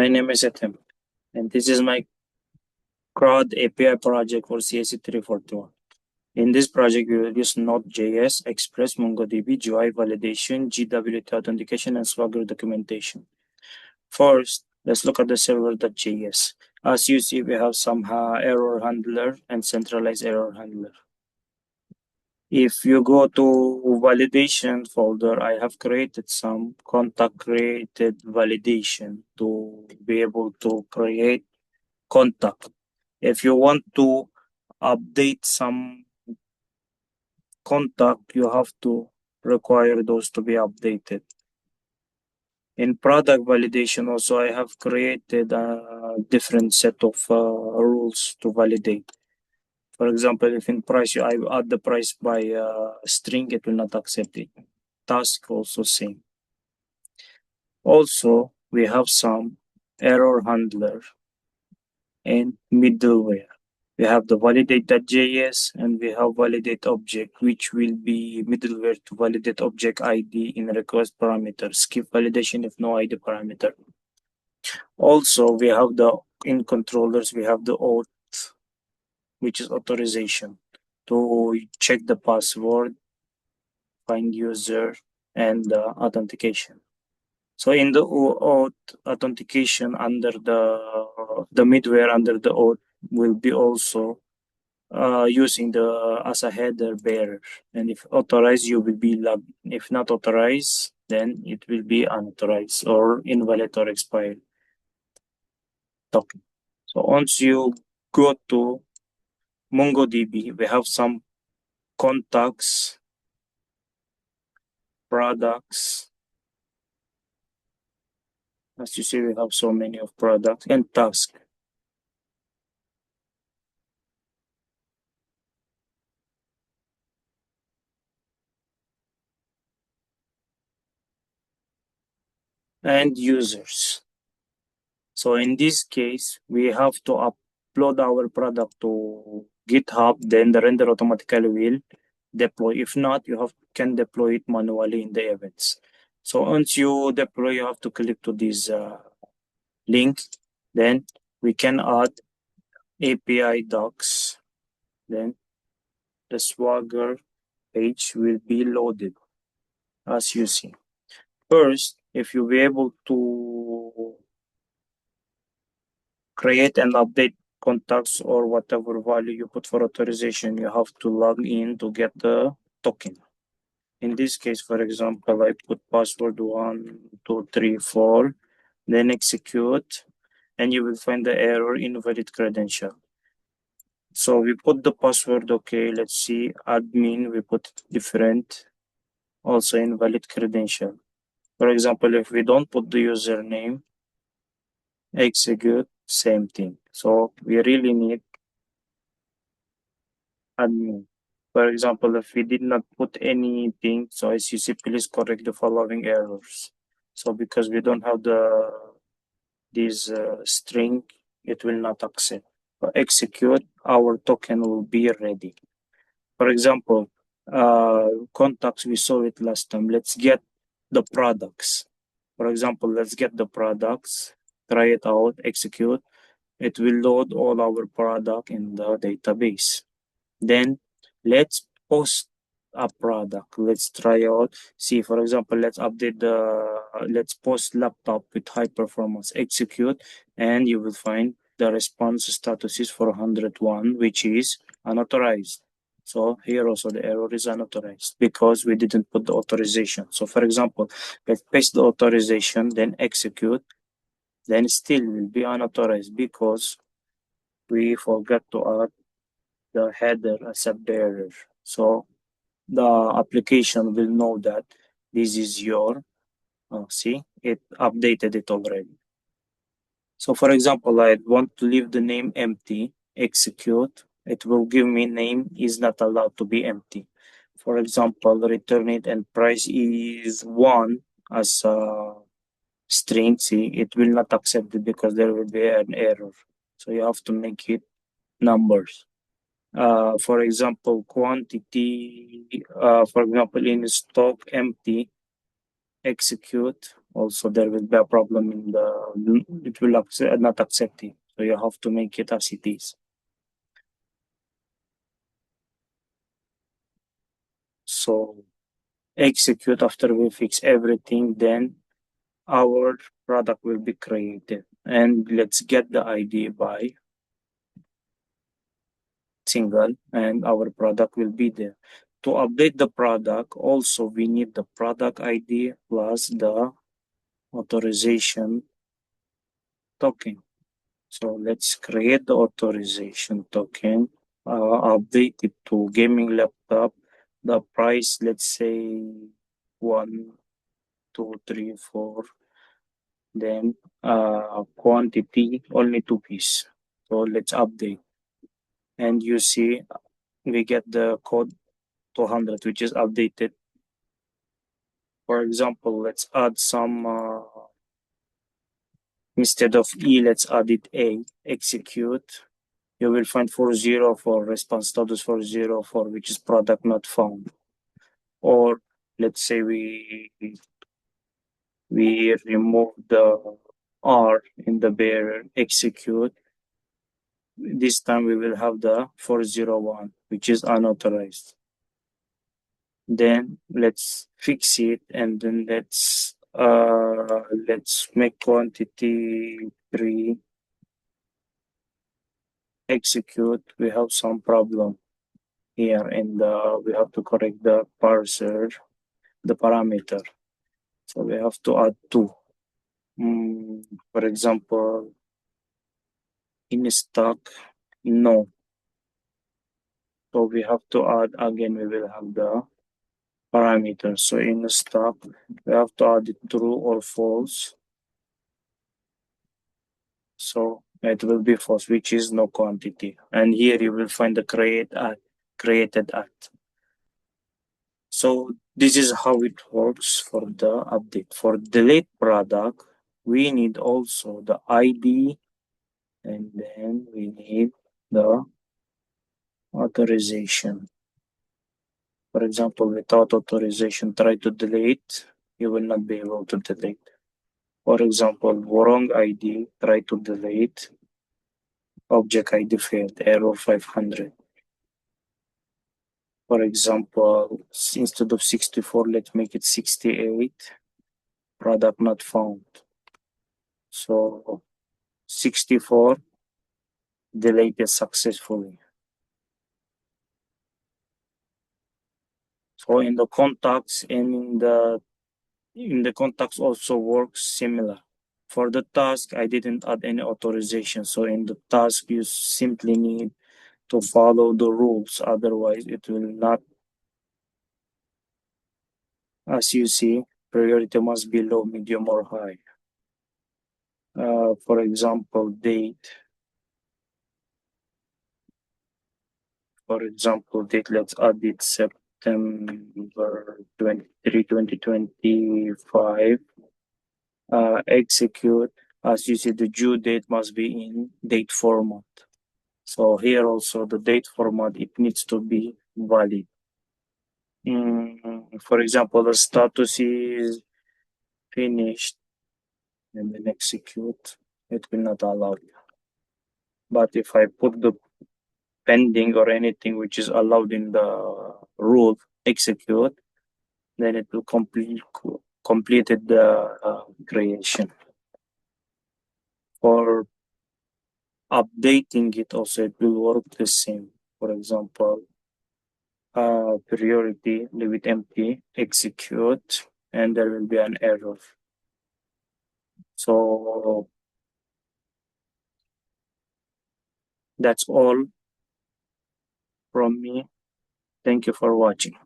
My name is Etem, and this is my CRUD API project for CSC 341. In this project, we will use Node.js, Express, MongoDB, GUI validation, GW03 authentication, and Swagger documentation. First, let's look at the server.js. As you see, we have some error handler and centralized error handler. If you go to validation folder, I have created some contact created validation to be able to create contact. If you want to update some contact, you have to require those to be updated. In product validation also, I have created a different set of rules to validate. For example, if in price I add the price by string, it will not accept it. Task also same. Also, we have some error handler and middleware. We have the validate.js and we have validate object, which will be middleware to validate object ID in request parameter. Skip validation if no ID parameter. Also, we have in controllers, we have the auth, which is authorization to check the password, find user, and authentication. So in the auth authentication under the middleware under the auth will be also using the as a header bearer. And if authorized, you will be logged. If not authorized, then it will be unauthorized or invalid or expired token. So once you go to MongoDB, we have some contacts, products. As you see, we have so many of products and tasks. And users. So in this case, we have to upload our product to GitHub, then the render automatically will deploy. If not, you can deploy it manually in the events. So once you deploy, you have to click to this link. Then we can add API docs. Then the Swagger page will be loaded, as you see. First, if you be able to create and update contacts or whatever value you put for authorization, you have to log in to get the token. In this case, for example, I put password 1234, then execute, and you will find the error invalid credential. So we put the password, okay, let's see, admin, we put different, also invalid credential. For example, if we don't put the username, execute, same thing. So we really need admin. For example, if we did not put anything, so as you see, please correct the following errors. So because we don't have this string, it will not accept. For execute, our token will be ready. For example, contacts, we saw it last time. Let's get the products. For example, let's get the products, try it out, execute. It will load all our product in the database. Then let's post a product. Let's try out. See, for example, let's update let's post laptop with high performance. Execute, and you will find the response status is 401, which is unauthorized. So here also the error is unauthorized because we didn't put the authorization. So for example, let's paste the authorization, then execute, then still will be unauthorized because we forgot to add the header as a bearer. So the application will know that this is your, see, it updated it already. So for example, I want to leave the name empty, execute, it will give me name is not allowed to be empty. For example, return it and price is 1 as a string, see, it will not accept it because there will be an error. So you have to make it numbers. For example, quantity, for example, in stock empty, execute, also there will be a problem in the, it will not accept it. So you have to make it as it is. So execute after we fix everything, then our product will be created. And let's get the ID by single, and our product will be there. To update the product, also we need the product ID plus the authorization token. So let's create the authorization token, update it to gaming laptop. The price, let's say 1, 2, 3, 4. Then quantity only 2 piece. So let's update. And you see we get the code 200, which is updated. For example, let's add some, instead of E, let's add it A, execute. You will find 404 response status 404, which is product not found. Or let's say we remove the R in the bearer, execute. This time we will have the 401, which is unauthorized. Then let's fix it, and then let's make quantity 3, execute. We have some problem here, and we have to correct the parser, the parameter. So we have to add 2. For example, in stock, no. So we have to add again, we will have the parameter. So in stock, we have to add it true or false. So it will be false, which is no quantity. And here you will find the created at. So this is how it works for the update. For delete product, we need also the ID, and then we need the authorization. For example, without authorization, try to delete, you will not be able to delete. For example, wrong ID, try to delete, object ID failed, error 500. For example, instead of 64, let's make it 68, product not found. So 64, deleted successfully. So in the contacts and in the contacts also works similar. For the task, I didn't add any authorization. So in the task, you simply need to follow the rules. Otherwise, it will not, as you see, priority must be low, medium, or high. For example, date. For example, date, let's add it September 23, 2025. Execute. As you see, the due date must be in date format. So here also the date format, it needs to be valid. For example, the status is finished, and then execute, it will not allow you. But if I put the pending or anything which is allowed in the rule, execute, then it will completed the creation. For updating it also, it will work the same. For example, priority, leave it empty, execute, and there will be an error. So that's all from me. Thank you for watching.